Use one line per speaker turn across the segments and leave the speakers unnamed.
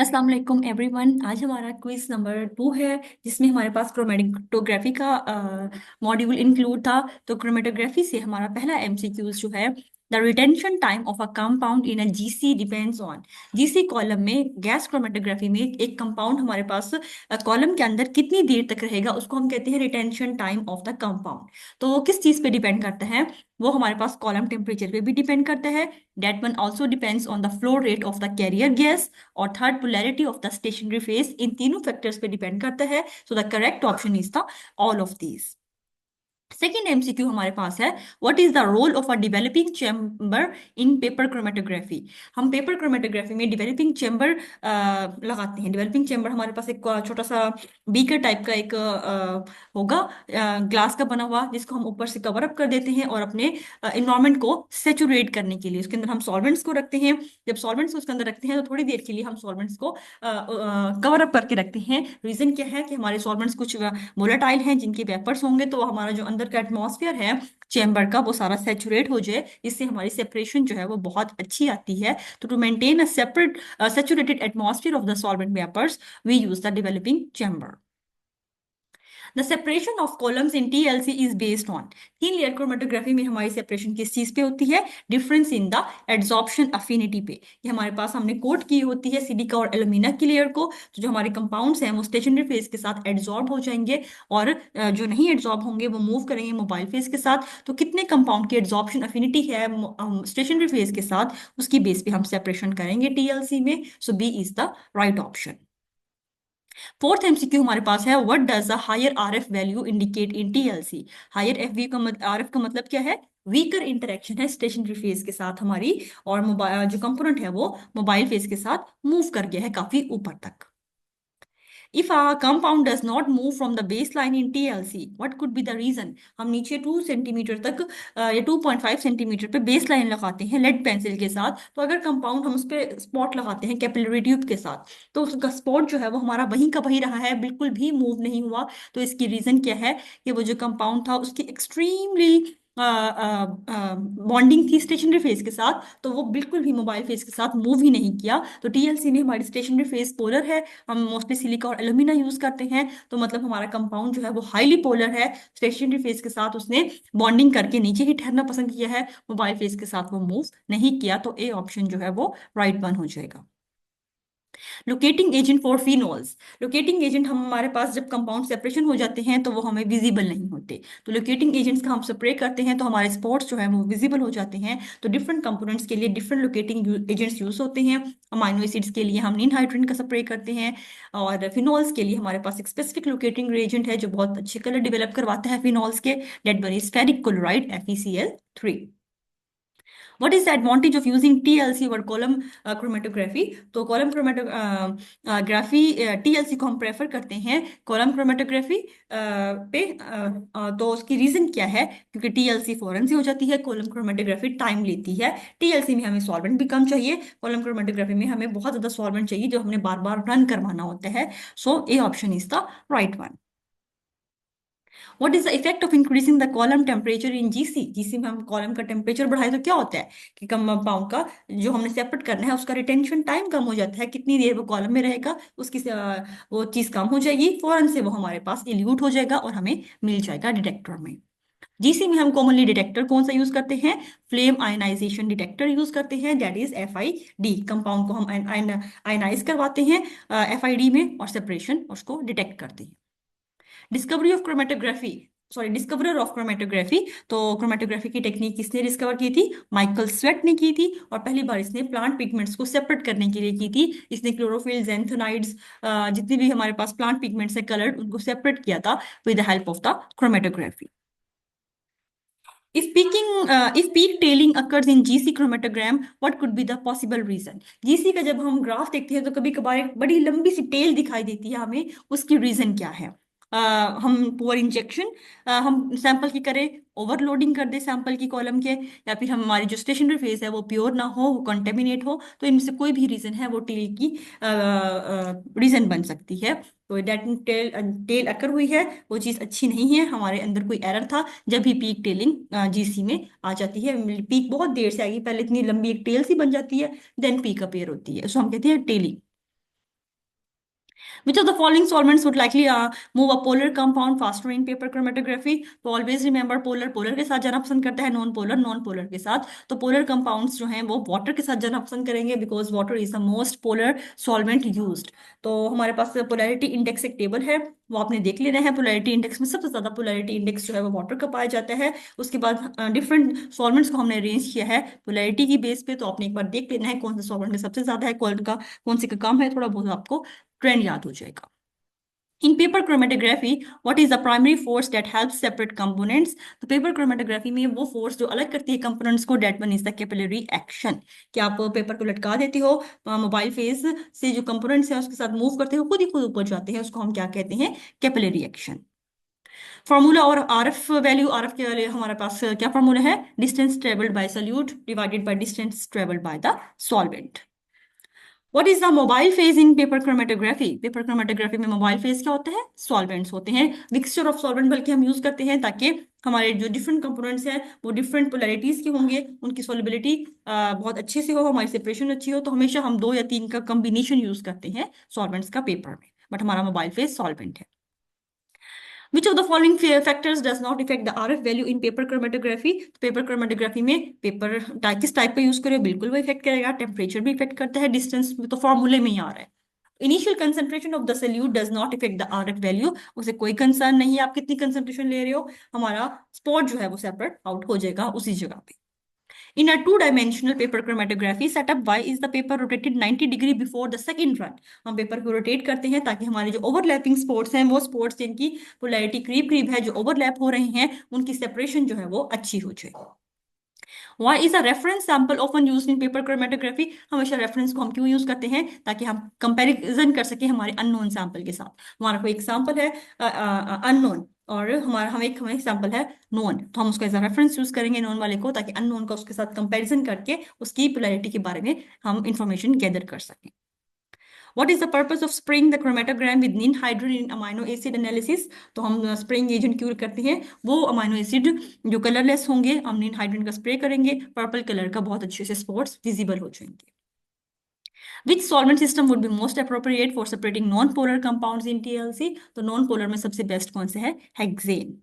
अस्सलाम वालेकुम एवरीवन। आज हमारा क्विज नंबर 2 है, जिसमें हमारे पास क्रोमेटोग्राफी का मॉड्यूल इंक्लूड था। तो क्रोमेटोग्राफी से हमारा पहला एमसीक्यूज जो है, the retention time of a compound in a GC depends on. GC column में, गैस क्रोमेटोग्राफी में, एक कंपाउंड हमारे पास कॉलम के अंदर कितनी देर तक रहेगा उसको हम कहते हैं retention time of the compound. तो वो किस चीज़ पे डिपेंड करता है? वो हमारे पास कॉलम टेम्परेचर पे भी डिपेंड करता है। That one also depends on the flow rate of the carrier gas, और third polarity of the stationary phase. इन तीनों फैक्टर्स पे डिपेंड करता है। So the correct option is the all of these. Second MCQ हमारे पास है, what is the role of a developing chamber in paper chromatography. हम पेपर क्रोमेटोग्राफी में डेवलपिंग चैम्बर लगाते हैं। डेवलपिंग चैम्बर हमारे पास एक छोटा सा बीकर टाइप का एक होगा, ग्लास का बना हुआ, जिसको हम ऊपर से कवर अप कर देते हैं और अपने इन्वायरमेंट को सेचुरेट करने के लिए उसके अंदर हम सॉल्वेंट्स को रखते हैं। जब सॉल्वेंट्स उसके अंदर रखते हैं तो थोड़ी देर के लिए हम सॉल्वेंट्स को कवर अप करके रखते हैं। रीजन क्या है कि हमारे सॉल्वेंट्स कुछ वोलेटाइल हैं, जिनके वेपर्स होंगे, तो हमारा जो अंदर का एटमॉस्फेयर है चैम्बर का, वो सारा सेचुरेट हो जाए। इससे हमारी सेपरेशन जो है वो बहुत अच्छी आती है। तो to maintain a separate saturated atmosphere of the solvent vapours, we use the developing chamber. The separation of columns in TLC is based on. Thin layer chromatography में हमारी सेपरेशन किस चीज पे होती है? Difference in the adsorption affinity पे। ये हमारे पास हमने कोट की होती है सिलिका और एल्यूमिना की लेयर को। तो जो हमारे कंपाउंड्स हैं वो स्टेशनरी फेज के साथ एड्सॉर्ब हो जाएंगे, और जो नहीं एड्सॉर्ब होंगे वो मूव करेंगे मोबाइल फेज के साथ। तो कितने कंपाउंड की एड्सॉर्प्शन अफिनिटी है स्टेशनरी फेज के साथ, उसकी बेस पे हम सेपरेशन करेंगे टीएलसी में। So B is the right option. Fourth MCQ हमारे पास है, what does the higher RF value indicate in TLC. Higher RF का मतलब क्या है? वीकर इंटरेक्शन है स्टेशनरी फेज के साथ हमारी, और मोबाइल जो कंपोनेंट है वो मोबाइल फेज के साथ मूव कर गया है काफी ऊपर तक। If a compound does not move from the baseline in TLC, what could be the reason? हम नीचे 2 सेंटीमीटर तक या 2.5 सेंटीमीटर पे बेस लाइन लगाते हैं लेड पेंसिल के साथ। तो अगर कंपाउंड हम उस पर स्पॉट लगाते हैं कैपिलरी ट्यूब के साथ, तो उसका स्पॉट जो है वो हमारा वहीं का वहीं रहा है, बिल्कुल भी मूव नहीं हुआ। तो इसकी रीजन क्या है? कि वो जो कंपाउंड था उसकी एक्सट्रीमली बॉन्डिंग थी स्टेशनरी फेज के साथ, तो वो बिल्कुल भी मोबाइल फेज के साथ मूव ही नहीं किया। तो टीएलसी में हमारी स्टेशनरी फेज पोलर है। हम मोस्टली सिलिका और एल्यूमिना यूज करते हैं, तो मतलब हमारा कंपाउंड जो है वो हाईली पोलर है। स्टेशनरी फेज के साथ उसने बॉन्डिंग करके नीचे ही ठहरना पसंद किया है, मोबाइल फेज के साथ वो मूव नहीं किया। तो ए ऑप्शन जो है वो राइट वन हो जाएगा। Locating agent for phenols. Locating agent हम हमारे पास जब कंपाउंड सेपरेशन हो जाते हैं तो वो हमें विजिबल नहीं होते। तो लोकेटिंग एजेंट्स का हम स्प्रे करते हैं तो हमारे स्पॉट्स जो है वो विजिबल हो जाते हैं। तो डिफरेंट कंपोनेंट्स के लिए डिफरेंट लोकेटिंग एजेंट्स यूज होते हैं। अमाइनो एसिड्स के लिए हम नीन हाइड्रोजन का स्प्रे करते हैं, और फिनोल्स के लिए हमारे पास एक स्पेसिफिक लोकेटिंग एजेंट है जो बहुत अच्छे कलर डेवलप करवाता है फिनोल्स के। That one is ferric chloride FeCl3। What is the advantage of using TLC over column chromatography? तो कॉलम क्रोमेटोग्राफी TLC को हम प्रेफर करते हैं कॉलम क्रोमेटोग्राफी पे। तो उसकी रीजन क्या है? क्योंकि TLC फौरन से हो जाती है, कॉलम क्रोमेटोग्राफी टाइम लेती है। TLC में हमें सॉल्वेंट भी कम चाहिए, कॉलम क्रोमेटोग्राफी में हमें बहुत ज्यादा सॉल्वेंट चाहिए जो हमने बार बार रन करवाना होता है। So A option is the right one. What is the effect of increasing the column temperature in GC. GC में हम कॉलम का टेम्परेचर बढ़ाए तो क्या होता है कि कंपाउंड का जो हमने सेपरेट करना है उसका रिटेंशन टाइम कम हो जाता है। कितनी देर वो कॉलम में रहेगा उसकी वो चीज कम हो जाएगी, फौरन से वो हमारे पास इल्यूट हो जाएगा और हमें मिल जाएगा डिटेक्टर में। जीसी में हम कॉमनली डिटेक्टर कौन सा यूज करते हैं? फ्लेम आयनाइजेशन डिटेक्टर यूज करते हैं, दैट इज FID। कंपाउंड को हम आयनाइज करवाते हैं FID में, और सेपरेशन उसको डिटेक्ट करते हैं। Discovery of chromatography, sorry discoverer of chromatography. तो क्रोमेटोग्राफी की टेक्निक किसने डिस्कवर की थी? माइकल स्वेट ने की थी, और पहली बार इसने प्लांट पिगमेंट्स को सेपरेट करने के लिए की थी। इसने क्लोरोफिल जेंथोनाइड्स जितने भी हमारे पास प्लांट पिगमेंट्स है कलर्ड, उनको सेपरेट किया था with the help of the chromatography. If peak tailing occurs in GC chromatogram, what could be the possible reason? GC का जब हम ग्राफ देखते हैं तो कभी कभार एक बड़ी लंबी सी टेल दिखाई देती है हमें, उसकी रीजन क्या है? हम पुअर इंजेक्शन हम सैंपल की करें, ओवरलोडिंग कर दे सैंपल की कॉलम के, या फिर हमारी जो स्टेशनरी फेज है वो प्योर ना हो, वो कंटेमिनेट हो। तो इनमें से कोई भी रीजन है वो टेल की रीजन बन सकती है। तो डेट टेल टेल अकर हुई है, वो चीज़ अच्छी नहीं है, हमारे अंदर कोई एरर था। जब भी पीक टेलिंग जीसी में आ जाती है, पीक बहुत देर से आएगी, पहले इतनी लंबी एक टेल सी बन जाती है, देन पीक अपीयर होती है, सो हम कहते हैं telling. Which of the following solvents would likely move a polar compound faster in paper chromatography? तो ऑलवेज रिमेंबर, पोलर पोलर के साथ जाना पसंद करता है, नॉन पोलर नॉन पोलर के साथ। तो पोलर कंपाउंड्स जो हैं वो वाटर के साथ जाना पसंद करेंगे, because water is the most polar solvent used. तो हमारे पास पोलैरिटी इंडेक्स एक टेबल है, वो आपने देख लेना है। पोलैरिटी इंडेक्स में सबसे ज्यादा पोलैरिटी इंडेक्स जो है वो वाटर का पाया जाता है। उसके बाद डिफरेंट सॉल्वेंट्स को हमने अरेंज किया है पोलैरिटी की बेस पे, तो आपने एक बार देख लेना है कौन सा सॉल्वेंट में सबसे ज्यादा है, कौन का कौन से का कम है, थोड़ा बहुत आपको ट्रेंड याद हो जाएगा। In paper chromatography, what is the primary force that helps separate components? तो पेपर क्रोमेटोग्राफी में वो फोर्स जो अलग करती है कंपोनेंट्स को, that one is the capillary action. कि आप पेपर को लटका देते हो मोबाइल फेस से, जो कंपोनेंट्स हैं उसके साथ मूव करते हो, खुद ही खुद ऊपर जाते हैं, उसको हम क्या कहते हैं? Capillary action. फॉर्मूला और आरएफ वैल्यू, आरएफ के लिए हमारे पास क्या फॉर्मूला है? Distance travelled by solute divided by distance travelled by the solvent. What is the mobile phase in paper chromatography? Paper chromatography में मोबाइल फेज क्या होता है? सॉल्वेंट्स होते हैं, मिक्सचर ऑफ सॉल्वेंट बल्कि हम यूज करते हैं, ताकि हमारे जो डिफरेंट कंपोनेंट्स हैं वो डिफरेंट पोलैरिटीज के होंगे, उनकी सॉल्युबिलिटी बहुत अच्छे से हो, हमारी सेपरेशन अच्छी हो। तो हमेशा हम 2 या 3 का कॉम्बिनेशन यूज करते हैं सॉल्वेंट्स का पेपर में, बट हमारा मोबाइल फेज सॉल्वेंट है। Which of the following factors does not affect the RF value in paper chromatography? तो पेपर क्रोमेटोग्राफी में पेपर किस टाइप का यूज करें, बिल्कुल वो इफेक्ट करेगा। टेम्परेचर भी इफेक्ट करता है, डिस्टेंस तो फॉर्मूले में ही आ रहा है। Initial concentration of the solute does not effect the RF value, उसे कोई कंसर्न नहीं है आप कितनी कंसंट्रेशन ले रहे हो, हमारा स्पॉट जो है वो सेपरेट आउट हो जाएगा उसी जगह पे। In a two-dimensional paper chromatography setup, why is the paper rotated 90 degree before the second run? हम पेपर को रोटेट करते हैं ताकि हमारे जो ओवरलैपिंग स्पॉट्स हैं, वो स्पॉट्स जिनकी पोलैरिटी करीब करीब है, जो ओवरलैप हो रहे हैं, उनकी सेपरेशन जो है वो अच्छी हो जाए। Why is a reference sample often used in paper chromatography? हमेशा रेफरेंस को हम क्यों यूज करते हैं? ताकि हम कंपैरिजन कर सके हमारे अननोन सैंपल के साथ। हमारा कोई एक सैंपल है अननोन, और हमें सैंपल है नोन, तो हम उसको एज अ रेफरेंस यूज करेंगे नोन वाले को, ताकि अननोन का उसके साथ कंपैरिजन करके उसकी पोलैरिटी के बारे में हम इंफॉर्मेशन गैदर कर सकें। What is the purpose of spraying the chromatogram with nin hydrogen in amino acid analysis? तो हम स्प्रेइंग एजेंट क्यों करते हैं? वो अमाइनो एसिड जो कलरलेस होंगे, हम निन हाइड्रोजन का स्प्रे करेंगे, पर्पल कलर का बहुत अच्छे से स्पॉट्स विजिबल हो जाएंगे। Which solvent system would be most appropriate for separating non-polar compounds in TLC? तो नॉन पोलर में सबसे बेस्ट कौन सा है? Hexane.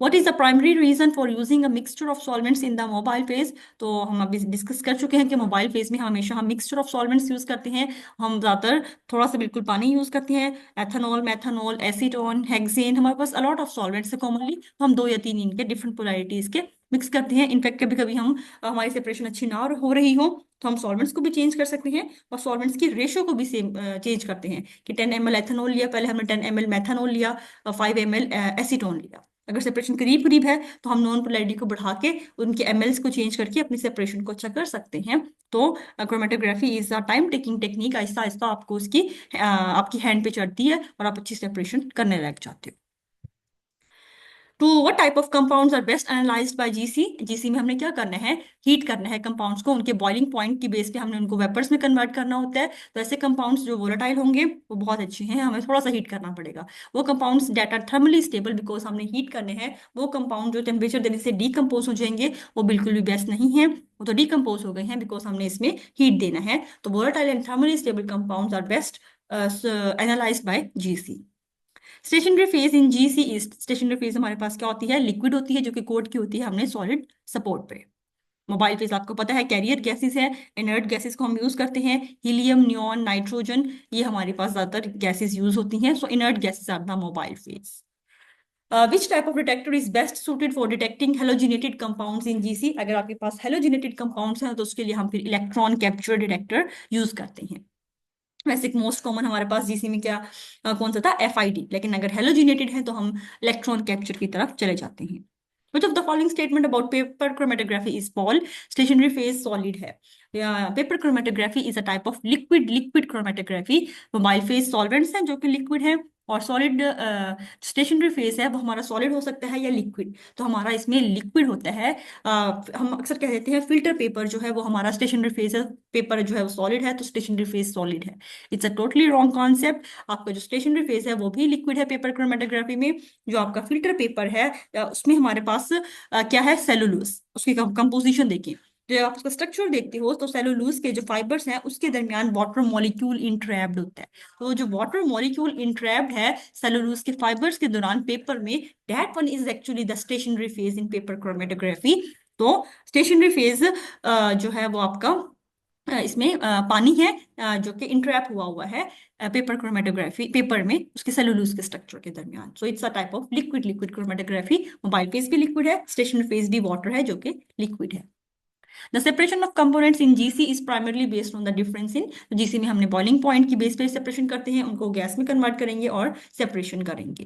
What is the primary reason for using a mixture of solvents in the mobile phase? तो हम अभी discuss कर चुके हैं कि मोबाइल फेज में हमेशा हम मिक्सचर ऑफ सॉल्वेंट्स यूज करते हैं। हम ज्यादातर थोड़ा सा बिल्कुल पानी यूज करते हैं, एथेनॉल, मेथनॉल, एसीटोन, हेक्सेन, हमारे पास अलॉट ऑफ सॉल्वेंट्स है कॉमनली। तो हम 2 या 3 इनके डिफरेंट पोलैरिटीज के मिक्स करते हैं। इनफैक्ट कभी कभी हम हमारी सेपरेशन अच्छी ना हो रही हो तो हम सॉल्वेंट्स को भी चेंज कर सकते हैं, और सॉल्वेंट्स की रेशियो को भी सेम चेंज करते हैं कि 10 ml एथेनॉल लिया, पहले हमने 10 ml मेथनॉल लिया, 5 ml एसीटोन लिया। अगर सेपरेशन करीब करीब है तो हम नॉन पोलैरिटी को बढ़ा के उनके एमएल्स को चेंज करके अपनी सेपरेशन को अच्छा कर सकते हैं। तो chromatography is a time taking technique, Aahista Aahista आपको उसकी आपकी हैंड पे चढ़ती है और आप अच्छी सेपरेशन करने लग जाते हो। To what type of compounds are best analysed by GC? GC में हमने क्या करना है? हीट करना है कंपाउंड्स को, उनके बॉइलिंग पॉइंट की बेस पे हमने उनको वेपर्स में कन्वर्ट करना होता है। तो ऐसे कंपाउंड्स जो वोलेटाइल होंगे वो बहुत अच्छे हैं, हमें थोड़ा सा हीट करना पड़ेगा। वो compounds that are thermally stable, because हमने हीट करने हैं, वो कंपाउंड जो टेम्परेचर देने से डीकम्पोज हो जाएंगे, वो बिल्कुल भी बेस्ट नहीं है। वो तो डीकम्पोज हो गए हैं बिकॉज हमने इसमें हीट देना है। तो volatile and thermally stable compounds are best analysed by GC. Stationary phase in GC is, stationary phase हमारे पास क्या होती है? लिक्विड होती है, जो कि कोट की होती है हमने सॉलिड सपोर्ट पे। मोबाइल फेज आपको पता है कैरियर गैसेस है, इनर्ट गैसेस को हम यूज करते हैं, हीलियम, नियॉन, नाइट्रोजन, ये हमारे पास ज्यादातर गैसेस यूज होती हैं। So inert gases are the mobile phase. Which type of detector is best suited for detecting halogenated compounds in GC? अगर आपके पास हेलोजिनेटेड कंपाउंड्स हैं तो उसके लिए हम फिर इलेक्ट्रॉन कैप्चर डिटेक्टर यूज करते हैं। वैसे मोस्ट कॉमन हमारे पास जीसी में क्या कौन सा था? एफआईडी, लेकिन अगर हेलोजिनेटेड है तो हम इलेक्ट्रॉन कैप्चर की तरफ चले जाते हैं। Which of the following statement about paper chromatography is false? Stationary phase solid है। Paper chromatography is a type of liquid chromatography. Mobile phase solvents हैं जो कि लिक्विड है, और सॉलिड स्टेशनरी फेज है वो हमारा सॉलिड हो सकता है या लिक्विड। तो हमारा इसमें लिक्विड होता है। हम अक्सर कह देते हैं फिल्टर पेपर जो है वो हमारा स्टेशनरी फेज है, पेपर जो है वो सॉलिड है तो स्टेशनरी फेज सॉलिड है। It's a totally wrong concept. आपका जो स्टेशनरी फेज है वो भी लिक्विड है पेपर क्रोमेटोग्राफी में। जो आपका फिल्टर पेपर है उसमें हमारे पास क्या है? सेलुलोज। उसकी कंपोजिशन देखिए, जब आप उसका स्ट्रक्चर देखते हो तो सेलुलोज के जो फाइबर्स हैं उसके दरमियान वाटर मॉलिक्यूल इंट्रैप्ड होता है। तो जो वाटर मॉलिक्यूल इंट्रैप्ड है सेलुलोज के फाइबर्स के दौरान पेपर में, that one is actually the stationery phase in paper chromatography. तो स्टेशनरी फेज जो है वो आपका इसमें पानी है जो कि इंट्रैप हुआ हुआ है पेपर क्रोमेटोग्राफी पेपर में उसके सेलुलोज के स्ट्रक्चर के दरमियान। So it's a type of liquid liquid chromatography. Mobile phase भी लिक्विड है, स्टेशनरी फेज भी वाटर है जो कि लिक्विड है। The separation of components in GC is primarily based on the difference in, तो जीसी में हमने बॉइलिंग पॉइंट की बेस पे सेपरेशन करते हैं, उनको गैस में कन्वर्ट करेंगे और सेपरेशन करेंगे।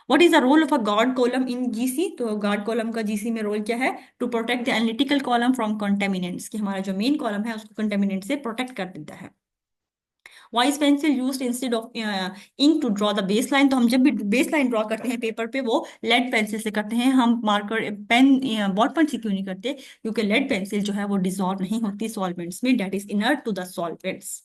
What is the role of a guard column in GC? तो गार्ड कॉलम का जीसी में रोल क्या है? To protect the analytical column from contaminants, कि हमारा जो मेन कॉलम है उसको कंटेमिनेंट से प्रोटेक्ट कर देता है। Why's pencil used instead of ink to draw the baseline, तो हम जब भी बेस लाइन ड्रॉ करते हैं पेपर पे वो लेड पेंसिल से करते हैं, हम मार्कर पेन बॉल पेन से क्यों नहीं करते? क्योंकि लेड पेंसिल जो है वो डिजॉल्व नहीं होती सॉल्वेंट्स में, that is inert to the solvents.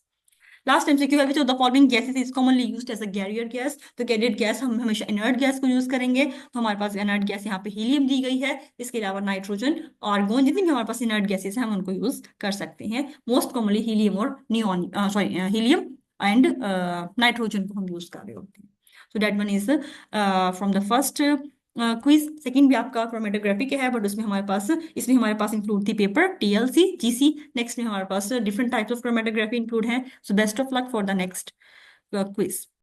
Last MCQ है, which of the following gases is commonly used as a carrier gas? तो कैरियर गैस हम हमेशा इनर्ट गैस को यूज करेंगे, तो हमारे पास इनर्ट गैस यहाँ पे हीलियम दी गई है, इसके अलावा नाइट्रोजन आर्गोन, जितनी भी हमारे पास इनर्ट गैसेस हैं हम उनको यूज कर सकते हैं। मोस्ट कॉमनली हीलियम और neon, sorry helium and nitrogen को हम यूज कर रहे होते हैं। So that one is from the first quiz. Second भी आपका क्रोमेटोग्राफी के है, बट उसमें हमारे पास इसमें हमारे पास इंक्लूड थी पेपर टीएलसी जीसी। नेक्स्ट में हमारे पास different types of chromatography include है। So best of luck for the next quiz.